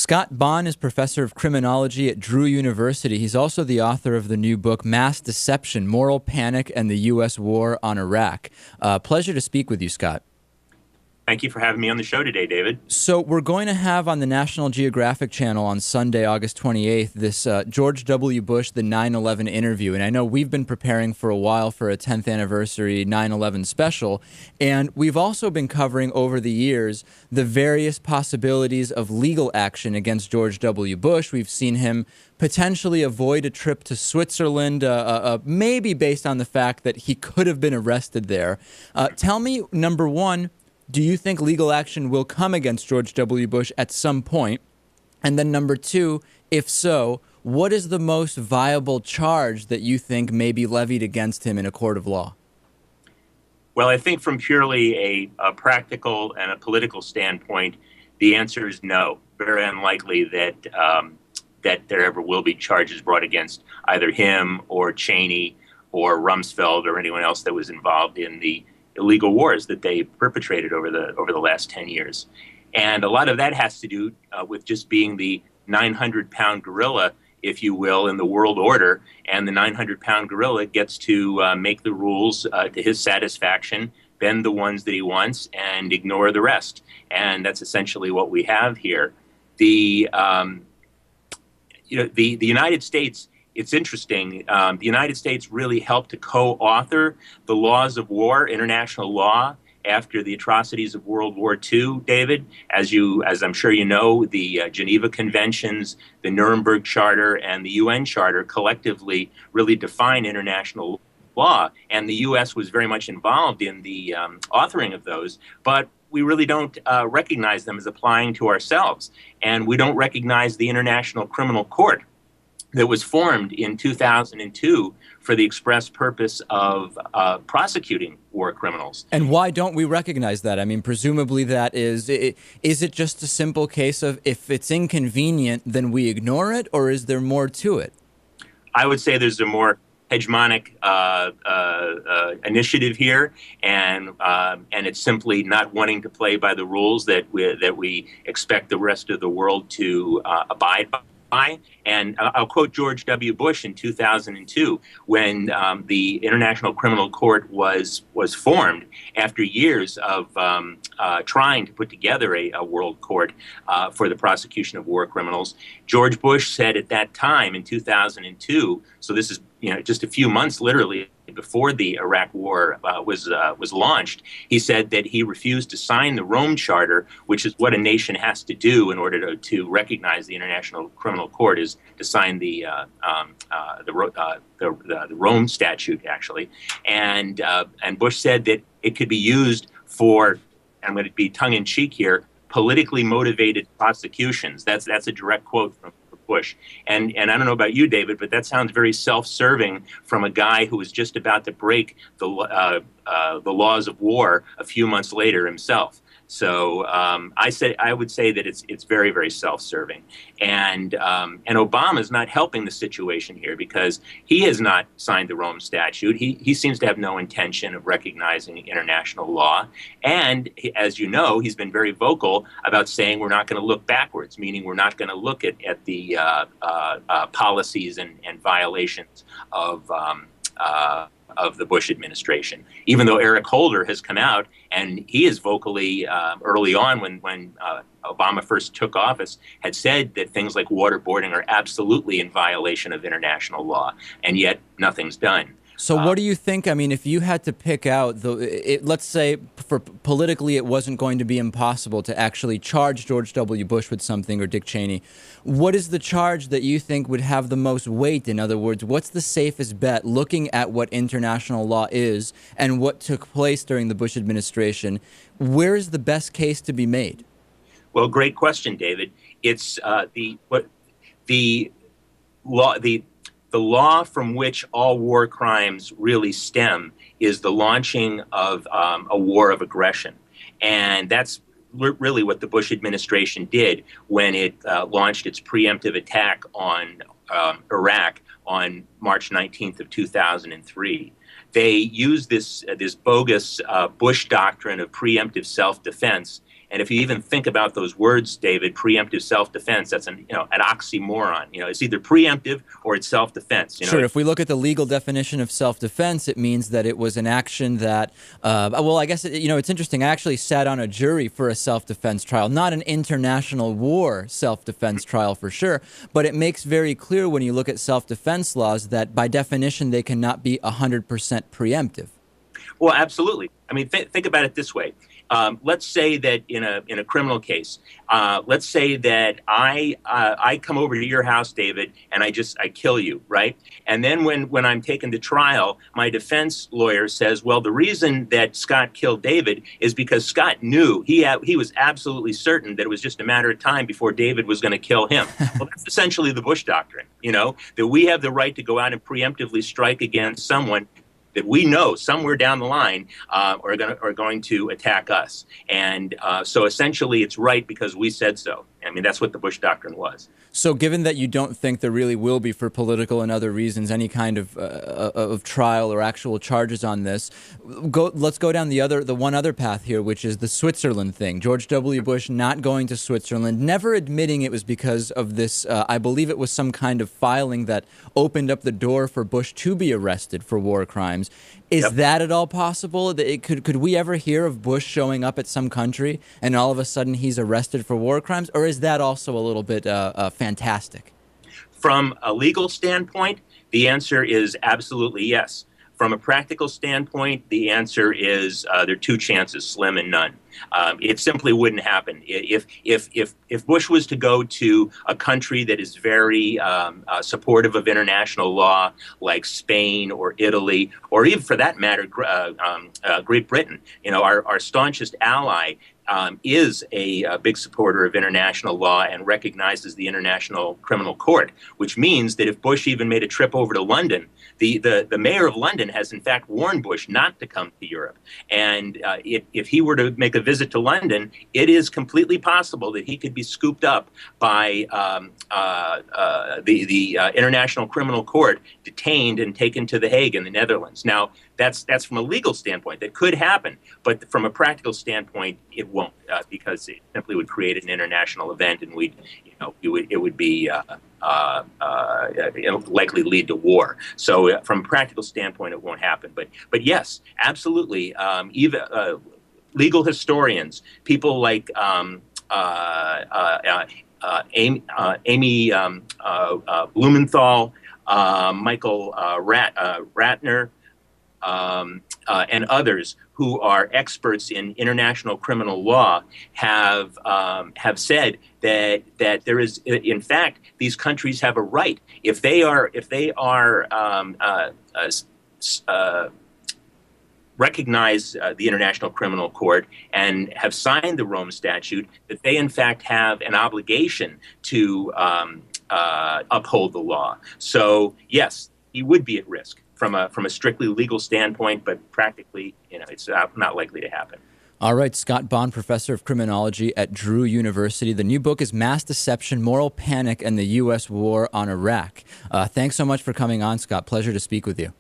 Scott Bonn is professor of criminology at Drew University. He's also the author of the new book, Mass Deception, Moral Panic and the U.S. War on Iraq. Pleasure to speak with you, Scott. Thank you for having me on the show today, David. So we're going to have on the National Geographic Channel on Sunday, August 28th, this George W. Bush, the 9/11 interview. And I know we've been preparing for a while for a 10th anniversary 9/11 special. And we've also been covering over the years the various possibilities of legal action against George W. Bush. We've seen him potentially avoid a trip to Switzerland, maybe based on the fact that he could have been arrested there. Tell me, number one, do you think legal action will come against George W. Bush at some point? And then number two, if so, what is the most viable charge that you think may be levied against him in a court of law? Well, I think from purely a practical and a political standpoint, the answer is no. Very unlikely that that there ever will be charges brought against either him or Cheney or Rumsfeld or anyone else that was involved in the illegal wars that they perpetrated over the last 10 years. And a lot of that has to do with just being the 900-pound gorilla, if you will, in the world order. And the 900-pound gorilla gets to make the rules to his satisfaction, bend the ones that he wants, and ignore the rest. And that's essentially what we have here. The United States, it's interesting. The United States really helped to co-author the laws of war, international law, after the atrocities of World War II, David. As I'm sure you know, the Geneva Conventions, the Nuremberg Charter, and the UN Charter collectively really define international law. And the U.S. was very much involved in the authoring of those, but we really don't recognize them as applying to ourselves. And we don't recognize the International Criminal Court that was formed in 2002 for the express purpose of prosecuting war criminals. And why don't we recognize that? I mean, presumably that is it just a simple case of if it's inconvenient, then we ignore it, or is there more to it? I would say there's a more hegemonic initiative here, and it's simply not wanting to play by the rules that we expect the rest of the world to abide by. And I'll quote George W. Bush in 2002 when the International Criminal Court was formed after years of trying to put together a world court for the prosecution of war criminals. George Bush said at that time in 2002, so this is just a few months literally before the Iraq War was launched, he said that he refused to sign the Rome Charter, which is what a nation has to do in order to recognize the International Criminal Court, is to sign the Rome Statute, actually. And Bush said that it could be used for, I'm going to be tongue-in-cheek here, politically motivated prosecutions. That's a direct quote from Bush. And I don't know about you, David, but that sounds very self-serving from a guy who was just about to break the laws of war a few months later himself. So I would say that it's very, very self-serving, and Obama is not helping the situation here because he has not signed the Rome Statute. He seems to have no intention of recognizing international law, and as you know, he's been very vocal about saying we're not going to look backwards, meaning we're not going to look at the policies and violations of the Bush administration, even though Eric Holder has come out and he is vocally early on when Obama first took office had said that things like waterboarding are absolutely in violation of international law, and yet nothing's done. So what do you think? I mean, if you had to pick out, let's say for politically it wasn't going to be impossible to actually charge George W. Bush with something or Dick Cheney, what is the charge that you think would have the most weight? In other words, what's the safest bet looking at what international law is and what took place during the Bush administration? Where is the best case to be made? Well, great question, David. It's the law from which all war crimes really stem is the launching of a war of aggression. And that's really what the Bush administration did when it launched its preemptive attack on Iraq on March 19th of 2003. They used this bogus Bush doctrine of preemptive self-defense And if you even think about those words, David, preemptive self-defense, that's an oxymoron. It's either preemptive or it's self-defense. Sure. If we look at the legal definition of self-defense, it means that it was an action that, well, I guess, it's interesting. I actually sat on a jury for a self-defense trial, not an international war self-defense trial for sure, but it makes very clear when you look at self-defense laws that by definition they cannot be 100% preemptive. Well, absolutely. I mean, think about it this way. Let's say that in a criminal case, let's say that I come over to your house, David, and I kill you, right? And then when I'm taken to trial, my defense lawyer says, well, the reason that Scott killed David is because Scott knew he was absolutely certain that it was just a matter of time before David was going to kill him. Well, that's essentially the Bush doctrine, that we have the right to go out and preemptively strike against someone that we know somewhere down the line are going to attack us. And so essentially it's right because we said so. I mean, that's what the Bush doctrine was. So given that you don't think there really will be, for political and other reasons, any kind of trial or actual charges on this, let's go down the one other path here, which is the Switzerland thing. George W. Bush not going to Switzerland, never admitting it was because of this, I believe it was some kind of filing that opened up the door for Bush to be arrested for war crimes. Is that at all possible? Could we ever hear of Bush showing up at some country and all of a sudden he's arrested for war crimes? Or is that also a little bit fantastic? From a legal standpoint, the answer is absolutely yes. From a practical standpoint, the answer is there are two chances, slim and none. It simply wouldn't happen. If Bush was to go to a country that is very supportive of international law, like Spain or Italy, or even for that matter, Great Britain, our staunchest ally, is a big supporter of international law and recognizes the International Criminal Court, which means that if Bush even made a trip over to London, the mayor of London has in fact warned Bush not to come to Europe. And if he were to make a visit to London, it is completely possible that he could be scooped up by the International Criminal Court, detained and taken to The Hague in the Netherlands. Now, that's from a legal standpoint. That could happen, but from a practical standpoint, it won't, because it simply would create an international event, and it would be likely lead to war. So, from a practical standpoint, it won't happen. But yes, absolutely. Even legal historians, people like Amy Blumenthal, Michael Ratner, and others who are experts in international criminal law have said that there is, in fact, these countries have a right, if they are recognize the International Criminal Court and have signed the Rome Statute, that they in fact have an obligation to uphold the law. So yes, he would be at risk from a strictly legal standpoint, but practically, it's not likely to happen. All right, Scott Bonn, professor of criminology at Drew University. The new book is Mass Deception, Moral Panic, and the U.S. War on Iraq. Thanks so much for coming on, Scott. Pleasure to speak with you.